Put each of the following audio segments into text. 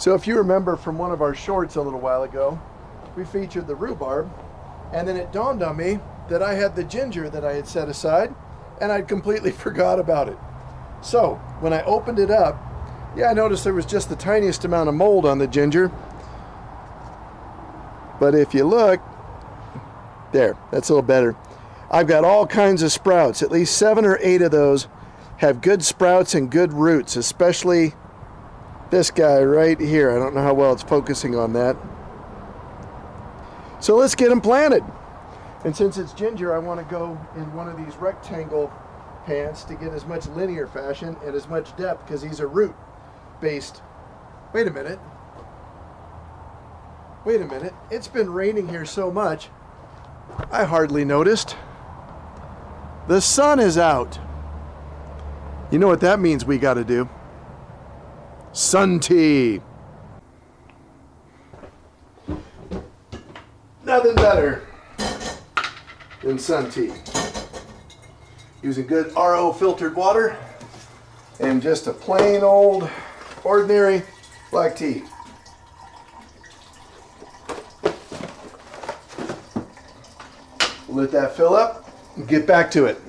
So if you remember from one of our shorts a little while ago, we featured the rhubarb, and then it dawned on me that I had the ginger that I had set aside, and I'd completely forgot about it. So when I opened it up, yeah, I noticed there was just the tiniest amount of mold on the ginger. But if you look, there, that's a little better. I've got all kinds of sprouts. At least 7 or 8 of those have good sprouts and good roots, especially this guy right here. I don't know how well it's focusing on that. So let's get them planted. And since it's ginger, I want to go in one of these rectangle pans to get as much linear fashion and as much depth, because these are root based. Wait a minute. It's been raining here so much, I hardly noticed. The sun is out. You know what that means we got to do? Sun tea. Nothing better than sun tea. Using good RO filtered water and just a plain old ordinary black tea. Let that fill up and get back to it.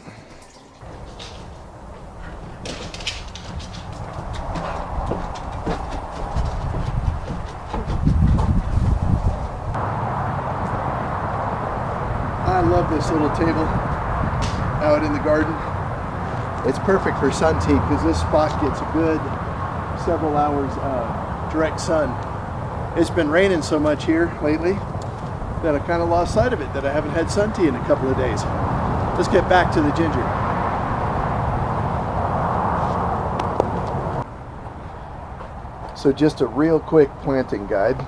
I love this little table out in the garden. It's perfect for sun tea because this spot gets a good several hours of direct sun. It's been raining so much here lately that I kind of lost sight of it, that I haven't had sun tea in a couple of days. Let's get back to the ginger. So just a real quick planting guide.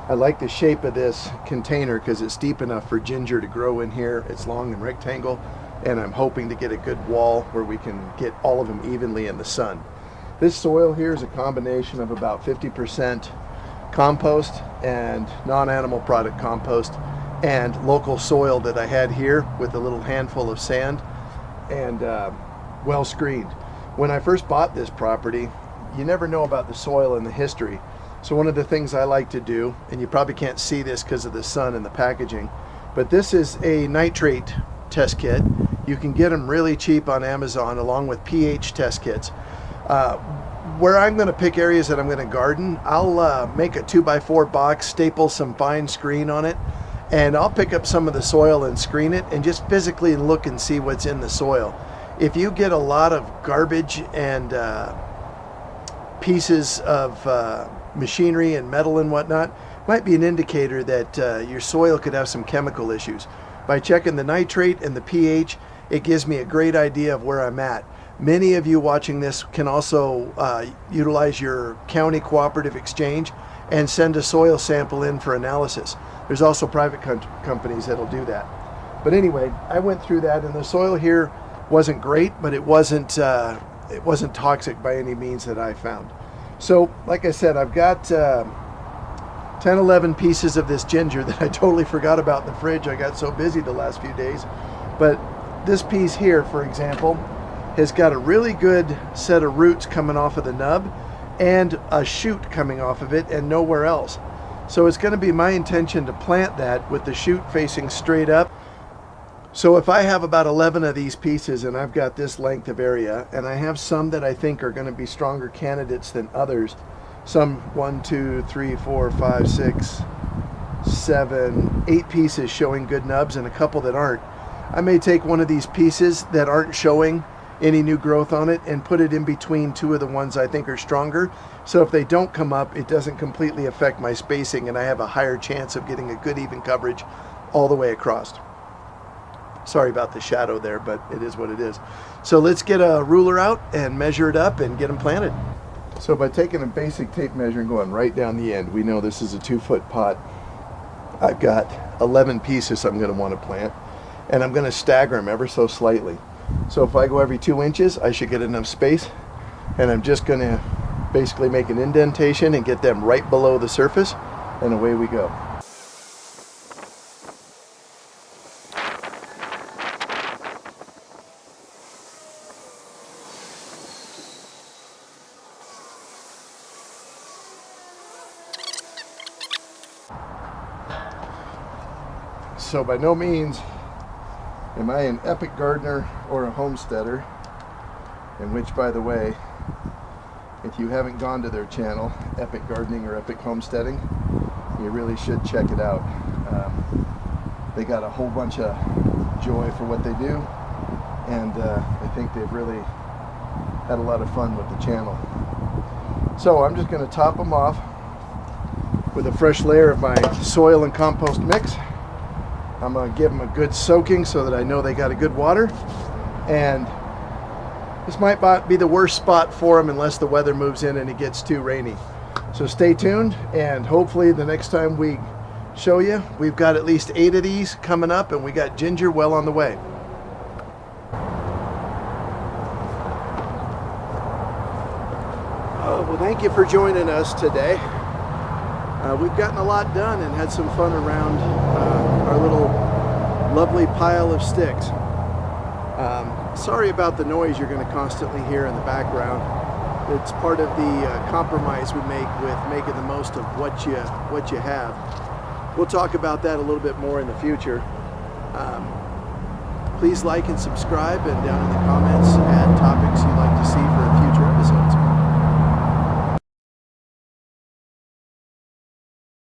I like the shape of this container because it's deep enough for ginger to grow in here. It's long and rectangle, and I'm hoping to get a good wall where we can get all of them evenly in the sun. This soil here is a combination of about 50% compost and non-animal product compost and local soil that I had here with a little handful of sand and well screened. When I first bought this property, you never know about the soil and the history. So one of the things I like to do, and you probably can't see this because of the sun and the packaging, but this is a nitrate test kit. You can get them really cheap on Amazon along with pH test kits. Where I'm going to pick areas that I'm going to garden, I'll make a 2x4 box, staple some fine screen on it, and I'll pick up some of the soil and screen it and just physically look and see what's in the soil. If you get a lot of garbage and pieces of machinery and metal and whatnot, might be an indicator that your soil could have some chemical issues. By checking the nitrate and the pH, it gives me a great idea of where I'm at. Many of you watching this can also utilize your county cooperative exchange and send a soil sample in for analysis. There's also private companies that'll do that. But anyway, I went through that, and the soil here wasn't great, but it wasn't toxic by any means that I found. So, like I said, I've got 10, 11 pieces of this ginger that I totally forgot about in the fridge. I got so busy the last few days. But this piece here, for example, has got a really good set of roots coming off of the nub and a shoot coming off of it and nowhere else. So it's going to be my intention to plant that with the shoot facing straight up. So if I have about 11 of these pieces and I've got this length of area, and I have some that I think are going to be stronger candidates than others, some 1, 2, 3, 4, 5, 6, 7, 8 pieces showing good nubs and a couple that aren't, I may take one of these pieces that aren't showing any new growth on it and put it in between 2 of the ones I think are stronger. So if they don't come up, it doesn't completely affect my spacing and I have a higher chance of getting a good even coverage all the way across. Sorry about the shadow there, but it is what it is. So let's get a ruler out and measure it up and get them planted. So by taking a basic tape measure and going right down the end, we know this is a 2-foot pot. I've got 11 pieces I'm going to want to plant, and I'm going to stagger them ever so slightly. So if I go every 2 inches, I should get enough space, and I'm just going to basically make an indentation and get them right below the surface, and away we go. so by no means am I an epic gardener or a homesteader, in which, by the way, if you haven't gone to their channel, Epic Gardening or Epic Homesteading, you really should check it out. They got a whole bunch of joy for what they do, and I think they've really had a lot of fun with the channel. So I'm just going to top them off with a fresh layer of my soil and compost mix. I'm going to give them a good soaking so that I know they got a good water, and this might be the worst spot for them unless the weather moves in and it gets too rainy. So stay tuned, and hopefully the next time we show you, we've got at least 8 of these coming up, and we got ginger well on the way. Oh, well, thank you for joining us today. We've gotten a lot done and had some fun around our little lovely pile of sticks. Sorry about the noise you're going to constantly hear in the background. It's part of the compromise we make with making the most of what you have. We'll talk about that a little bit more in the future. Please like and subscribe, and down in the comments add topics you'd like to see for future episodes.